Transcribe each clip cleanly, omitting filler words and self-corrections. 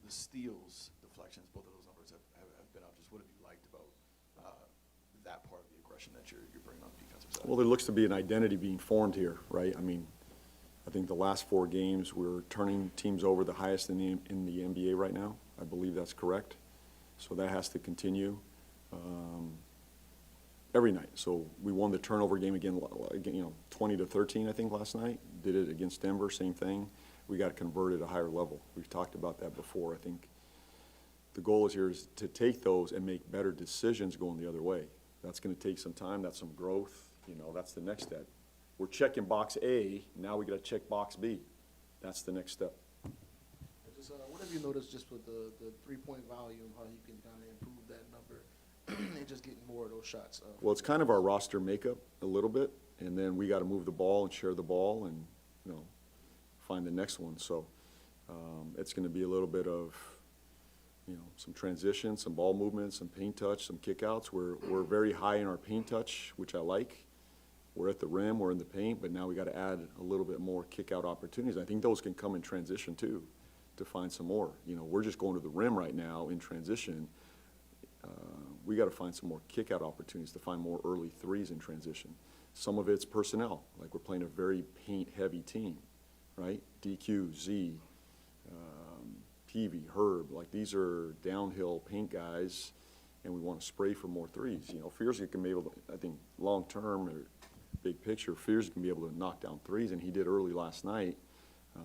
the steals, deflections, both of those numbers have been up. Just what have you liked about that part of the aggression that you're bringing on the defensive side? Well, there looks to be an identity being formed here, right? I mean, I think the last 4 games we're turning teams over the highest in the NBA right now. I believe that's correct. So that has to continue every night. So we won the turnover game again, 20-13, I think, last night. Did it against Denver, same thing. We got to convert at a higher level. We've talked about that before. I think the goal here is to take those and make better decisions going the other way. That's going to take some time. That's some growth. That's the next step. We're checking box A. Now we got to check box B. That's the next step. Just, what have you noticed just with the three-point volume, how you can kind of improve that number and just getting more of those shots? Well, it's kind of our roster makeup a little bit, and then we got to move the ball and share the ball and, find the next one. So it's going to be a little bit of, some transition, some ball movement, some paint touch, some kickouts. We're very high in our paint touch, which I like. We're at the rim, we're in the paint, but now we got to add a little bit more kick-out opportunities. I think those can come in transition too, to find some more. We're just going to the rim right now in transition. We got to find some more kick-out opportunities to find more early threes in transition. Some of it's personnel, like we're playing a very paint-heavy team, right? DQ, Z, Peavy, Herb, like these are downhill paint guys, and we want to spray for more threes. Fearsy can be able to, I think, long-term or big picture, Fearsy can be able to knock down threes, and he did early last night,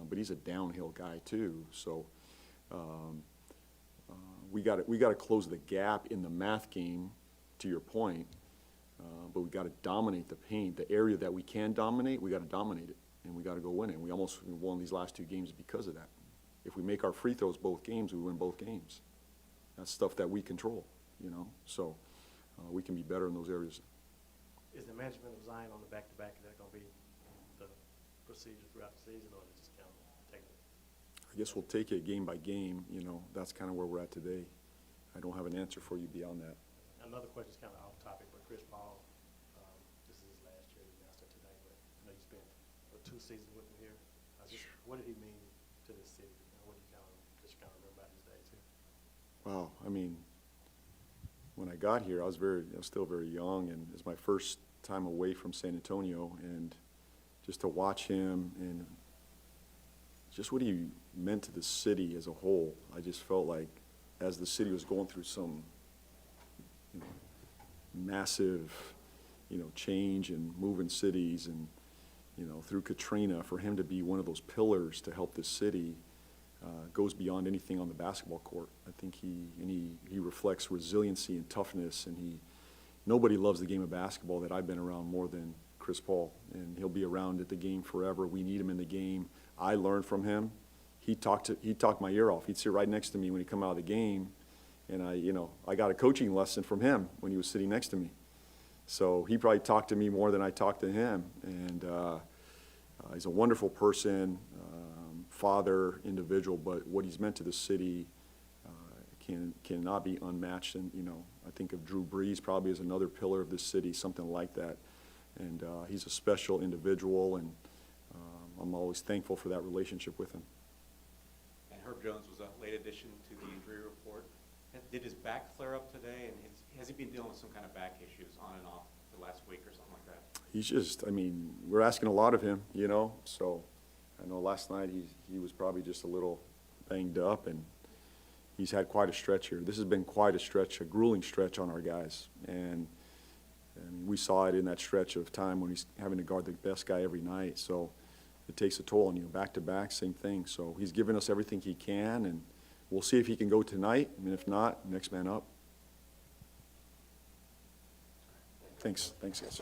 but he's a downhill guy too. So we got to close the gap in the math game, to your point, but we got to dominate the paint. The area that we can dominate, we got to dominate it, and we got to go win it. We almost won these last 2 games because of that. If we make our free throws both games, we win both games. That's stuff that we control, so we can be better in those areas. Is the management of Zion on the back-to-back, is that going to be the procedure throughout the season, or is it just kind of take it? I guess we'll take it game by game. That's kind of where we're at today. I don't have an answer for you beyond that. Another question is kind of off topic, but Chris Paul, this is his last year. He announced it today, but I know you spent 2 seasons with him here. What did he mean to this city? What do you kind of remember about his day too? Wow, I mean, when I got here, I was still very young, and it's my first time away from San Antonio, and just to watch him and just what he meant to the city as a whole, I just felt like as the city was going through some massive, change and moving cities, and through Katrina, for him to be one of those pillars to help the city goes beyond anything on the basketball court. I think he reflects resiliency and toughness, and nobody loves the game of basketball that I've been around more than Chris Paul, and he'll be around at the game forever. We need him in the game. I learned from him. He talked my ear off. He'd sit right next to me when he come out of the game, and I got a coaching lesson from him when he was sitting next to me. So he probably talked to me more than I talked to him, and he's a wonderful person, father, individual, but what he's meant to the city cannot be unmatched. And I think of Drew Brees probably as another pillar of this city, something like that. And he's a special individual, and I'm always thankful for that relationship with him. And Herb Jones was a late addition to the injury report. Did his back flare up today, and has he been dealing with some kind of back issues on and off the last week or something like that? He's just, we're asking a lot of him, so I know last night he was probably just a little banged up, and he's had quite a stretch here. This has been quite a stretch, a grueling stretch on our guys, and we saw it in that stretch of time when he's having to guard the best guy every night, so it takes a toll on you. Back-to-back, same thing. So he's given us everything he can, and we'll see if he can go tonight, and if not, next man up. Thanks, guys.